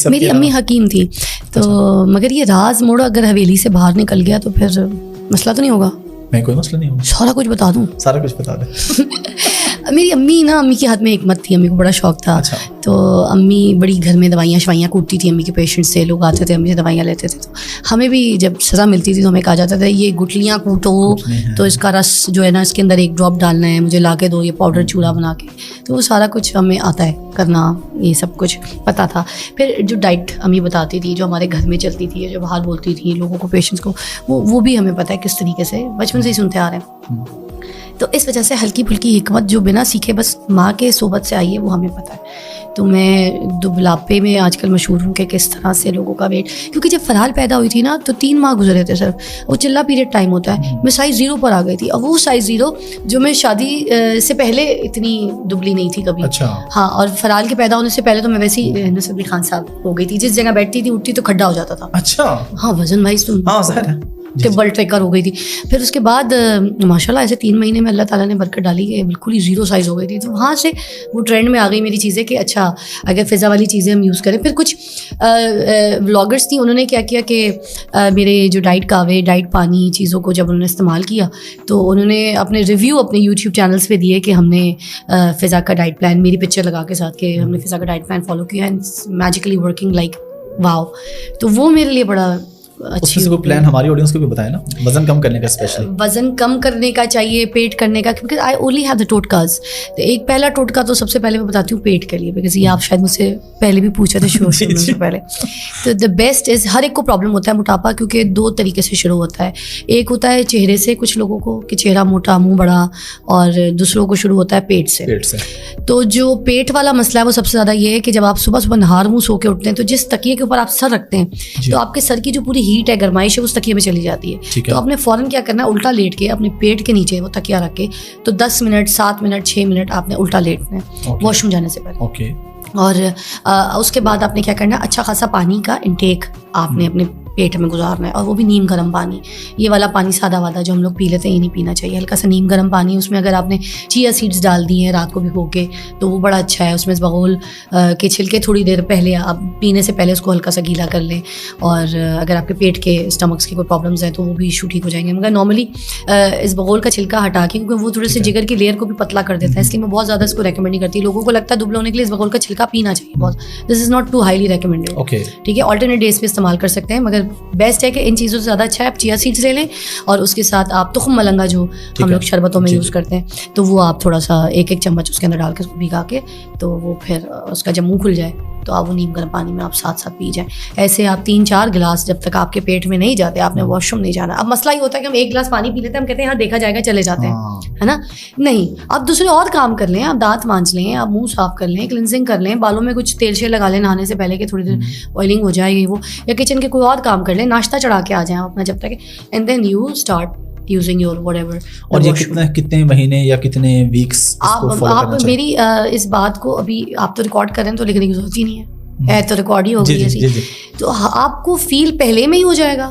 मेरी अम्मी हकीम थी तो मगर ये राज मोड़ अगर हवेली से बाहर निकल गया तो फिर मसला तो नहीं होगा? मैं कोई मसला नहीं होगा, सारा कुछ बता दूं? सारा कुछ बता दे। मेरी अम्मी के हाथ में हिकमत थी, अम्मी को बड़ा शौक था। अच्छा। तो अम्मी बड़ी घर में दवाइयाँ शवाइयाँ कूटती थी, अम्मी के पेशेंट से लोग आते थे अम्मी से दवाइयाँ लेते थे, तो हमें भी जब सज़ा मिलती थी तो हमें कहा जाता था ये गुठलियाँ कूटो तो इसका रस जो है ना इसके अंदर एक ड्रॉप डालना है, मुझे ला के दो ये पाउडर चूड़ा बना के। तो वो सारा कुछ हमें आता है करना, ये सब कुछ पता था। फिर जो डाइट अम्मी बताती थी जो हमारे घर में चलती थी, जो बाहर बोलती थी लोगों को, पेशेंट्स को, वो भी हमें पता है किस तरीके से बचपन से ही सुनते आ रहे हैं। तो इस वजह से हल्की फुल्की हिकमत जो बिना सीखे बस माँ के सोबत से आई है वो हमें पता है। तो मैं दुबलापे में आजकल मशहूर हूँ कि किस तरह से लोगों का वेट, क्योंकि जब फरहाल पैदा हुई थी ना तो 3 माह गुजरे थे सर, वो चिल्ला पीरियड टाइम होता है, मैं साइज़ 0 पर आ गई थी। और वो साइज़ 0 जो मैं शादी से पहले इतनी दुबली नहीं थी कभी। अच्छा। हाँ, और फरहाल के पैदा होने से पहले तो मैं वैसे ही नसर खान साहब हो गई थी, जिस जगह बैठती थी उठती तो खड्डा हो जाता था। अच्छा। हाँ, वजन वाइज तो टेबल ट्रेकर हो गई थी। फिर उसके बाद माशाल्लाह ऐसे 3 महीने में अल्लाह ताला ने बरकत डाली कि बिल्कुल ही 0 साइज़ हो गई थी। तो वहाँ से वो ट्रेंड में आ गई मेरी चीज़ें कि अच्छा अगर फ़िज़ा वाली चीज़ें हम यूज़ करें। फिर कुछ व्लॉगर्स थी, उन्होंने क्या किया कि मेरे जो डाइट कावे, डाइट पानी चीज़ों को जब उन्होंने इस्तेमाल किया तो उन्होंने अपने रिव्यू अपने यूट्यूब चैनल्स पे दिए कि हमने फ़िज़ा का डाइट प्लान, मेरी पिक्चर लगा के साथ कि हमने फ़िज़ा का डाइट प्लान फॉलो किया and magically working like wow. तो वो मेरे लिए बड़ा उसमें से कोई प्लान हमारी ऑडियंस को भी बताए ना, वजन कम करने का, स्पेशली वजन कम करने का चाहिए, पेट करने का, क्योंकि आई ओनली हैव द टोटकाज। तो एक पहला टोटका तो सबसे पहले मैं बताती हूँ पेट के लिए, बिकॉज ये आप शायद मुझसे पहले भी पूछे थे शुरू से पहले। तो द बेस्ट इज़, हर एक को प्रॉब्लम होता है मोटापा, क्योंकि 2 तरीके से शुरू होता है। एक होता है चेहरे से, कुछ लोगों को कि चेहरा मोटा मुँह बड़ा, और दूसरों को शुरू होता है पेट से। तो जो पेट वाला मसला है वो सबसे ज़्यादा ये है कि जब आप सुबह सुबह नहार मुँह सो के उठते हैं तो जिस तकिए के ऊपर आप सर रखते हैं तो आपके सर की जो पूरी हीट है, गर्माइश है, उस तकिए में चली जाती है। तो आपने फ़ौरन क्या करना है, उल्टा लेट के अपने पेट के नीचे वो तकिया रख के तो 10 मिनट, 7 मिनट, 6 मिनट आपने उल्टा लेटना है वॉशरूम जाने से पहले। और उसके बाद आपने क्या करना है, अच्छा खासा पानी का इंटेक आपने अपने पेट में गुजारना है, और वो भी नीम गर्म पानी। ये वाला पानी सादा वाला जो हम लोग पी लेते हैं ये नहीं पीना चाहिए, हल्का सा नीम गर्म पानी। उसमें अगर आपने चिया सीड्स डाल दी हैं रात को भिगो के तो वो बड़ा अच्छा है। उसमें इसबगोल के छिलके थोड़ी देर पहले, आप पीने से पहले उसको हल्का सा गीला कर लें, और अगर आपके पेट के स्टमक्स की कोई प्रॉब्लम्स हैं तो वो भी इशू ठीक हो जाएंगे। मगर नॉर्मली इसबगोल का छिलका हटा के, क्योंकि वो थोड़े से जिगर की लेयर को भी पतला कर देता है, इसलिए मैं बहुत ज़्यादा इसको रेकमेंड नहीं करती। लोगों को लगता है दुबले होने के लिए इसबगोल का छिलका पीना चाहिए बहुत, this is not too highly recommended. ठीक है, ऑल्टरनेट डेज पे इस्तेमाल कर सकते हैं, मगर बेस्ट है कि इन चीज़ों से ज़्यादा अच्छा है आप चिया सीड्स ले लें, और उसके साथ आप तुखम मलंगा जो हम लोग शरबतों में यूज़ करते हैं तो वो आप थोड़ा सा 1-1 चम्मच उसके अंदर डाल के उसको भिगा के, तो वो फिर उसका जब मुँह खुल जाए तो आप वो नीम गर्म पानी में आप साथ पी जाएं। ऐसे आप 3-4 गिलास जब तक आपके पेट में नहीं जाते, आपने वॉशरूम नहीं जाना। अब मसला ये होता है कि हम 1 गिलास पानी पी लेते हैं, हम कहते हैं हाँ देखा जाएगा, चले जाते हैं, है ना। नहीं, आप दूसरे और काम कर लें, आप दांत मांज लें, आप मुंह साफ कर लें, क्लिनजिंग कर लें, बालों में कुछ तेल शेल लगा लें नहाने से पहले कि थोड़ी देर ऑयलिंग हो जाएगी वो, या किचन के कोई और काम कर लें, नाश्ता चढ़ा के आ जाएं अपना जब तक, and then you start using your whatever. और ये कितने महीने या कितने वीक्स आप मेरी इस बात को अभी आप तो रिकॉर्ड कर रहे हैं तो लिखने की जरूरत ही नहीं है तो रिकॉर्ड ही हो गई ऐसी। तो आपको फील पहले में ही हो जाएगा,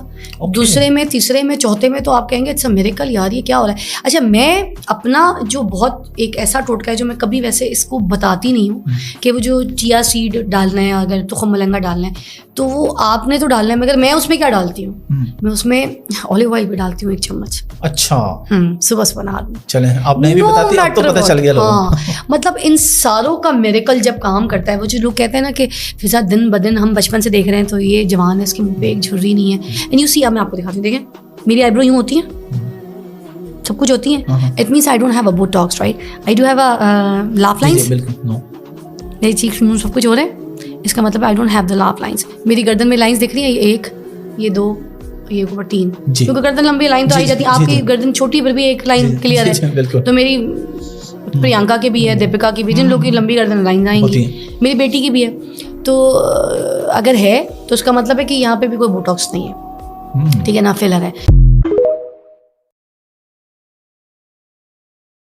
दूसरे में, तीसरे में, चौथे में तो आप कहेंगे इट्स अ मिरेकल, यार ये क्या हो रहा है। अच्छा, मैं अपना जो बहुत एक ऐसा टोटका है जो मैं कभी वैसे इसको बताती नहीं हूँ कि वो जो चिया सीड डालना है, अगर तुखम मलंगा डालना है तो वो आपने तो डालना है, मगर मैं उसमें क्या डालती हूँ, मैं उसमें ऑलिव ऑयल भी डालती हूँ 1 चम्मच। अच्छा। सुबह नहा। चले, आप नहीं भी बताती, अब तो पता चल गया लोगों। हाँ, मतलब इन सारों का मिरेकल जब काम करता है, वो जो लोग कहते हैं ना कि फिजा दिन ब दिन हम बचपन से देख रहे हैं तो ये जवान है, इसके मुंह पे एक झुर्री नहीं है। एंड यू सी, अब मैं आपको दिखाती हूँ, देखें मेरी आईब्रो यूँ होती है, सब कुछ होती है। It means I don't have a Botox, right, I do have a laugh lines. मेरी चीक्स मुंह सब कुछ हो रहा है, इसका मतलब I don't have the laugh lines. मेरी गर्दन में लाइंस दिख रही है, ये 1, ये 2, ये ऊपर 3, क्योंकि गर्दन लंबी लाइन तो आई जाती है। आपकी गर्दन छोटी पर भी एक लाइन क्लियर है, तो मेरी प्रियंका की भी है, दीपिका की भी, जिन लोगों की लंबी गर्दन लाइन आएंगी, मेरी बेटी की भी है। तो अगर है तो उसका मतलब है कि यहाँ पे भी कोई बोटॉक्स नहीं है, ठीक है ना, फिलर है।